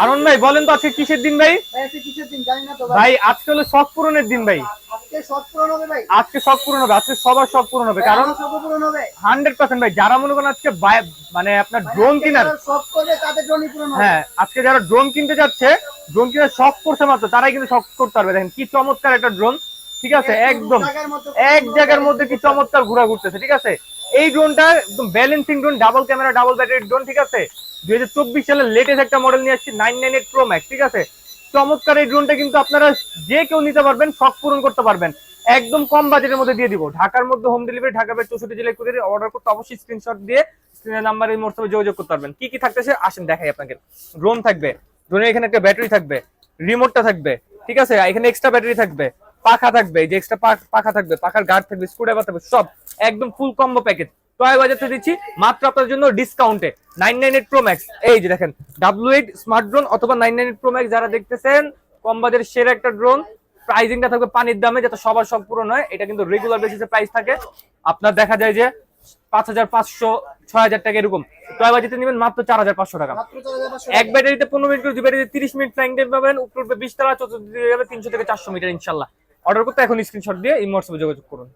আরন ভাই বলেন তো আজকে কিসের দিন ভাই? ভাই আজকে হলো শখ পূরণের দিন ভাই। আজকে শখ পূরণ হবে, আজকে সবার শখ পূরণ হবে, কারণ 100% ভাই যারা মনে করেন আজকে মানে আপনার ড্রোন কিনার, হ্যাঁ আজকে যারা ড্রোন কিনতে যাচ্ছে, ড্রোন কিনার শখ করছে মাত্র, তারাই কিন্তু শখ করতে পারবে। দেখেন কি চমৎকার একটা ড্রোন, ঠিক আছে, একদম এক জায়গার মধ্যে কি চমৎকার ঘোরা ঘুরতেছে, ঠিক আছে। এই ড্রোনটা একদম balancing drone, double camera double battery drone, ঠিক আছে। 2024 সালের লেটেস্ট একটা মডেল নিয়ে আসছি 998 Pro Max, ঠিক আছে। চমৎকার এই ড্রোনটা কিন্তু আপনারা যে কেউ নিতে পারবেন, শখ পূরণ করতে পারবেন, একদম কম বাজেটের মধ্যে দিয়ে দিব। ঢাকার মধ্যে হোম ডেলিভারি, ঢাকার বাইরে 64 জেলায় করে অর্ডার করতে অবশ্যই স্ক্রিনশট দিয়ে স্ক্রিনের নাম্বারে হোয়াটসঅ্যাপে যোগাযোগ করতে পারবেন। কি কি থাকতেছে আসেন দেখাই আপনাকে। ড্রোন থাকবে, ড্রোনের এখানে একটা ব্যাটারি থাকবে, রিমোটটা থাকবে, ঠিক আছে, এখানে এক্সট্রা ব্যাটারি থাকবে, পাখা থাকবে, যে এক্সট্রা পাখা থাকবে, পাখার গার্ড থাকবে, স্ক্রুড্রাইভার থাকবে, সব একদম ফুল কম্বো প্যাকেজ। টয় বাজারতে দিচ্ছি মাত্র আপনার জন্য ডিসকাউন্টে 998 Pro Max। এই যে দেখেন W8 স্মার্ট ড্রোন অথবা 998 Pro Max যারা দেখতেছেন, কম বাজারের সেরা একটা ড্রোন। প্রাইসিংটা থাকবে পানির দামে, যাতে সবার সব পূরণ হয়। এটা কিন্তু রেগুলার বেসিসে প্রাইস থাকে, আপনার দেখা যায় যে 5500 6000 টাকা এরকম। টয় বাজেটে নেবেন মাত্র 4500 টাকা। এক ব্যাটারিতে 15 মিনিট করে, দুই ব্যাটারিতে 30 মিনিট ফ্লাইং টাইম পাবেন, উপরে 20 তলা, চতুর্থ দিকে যাবে 300 থেকে 400 মিটার ইনশাআল্লাহ। অর্ডার করতে এখন স্ক্রিনশট দিয়ে এই হোয়াটসঅ্যাপে যোগাযোগ করুন।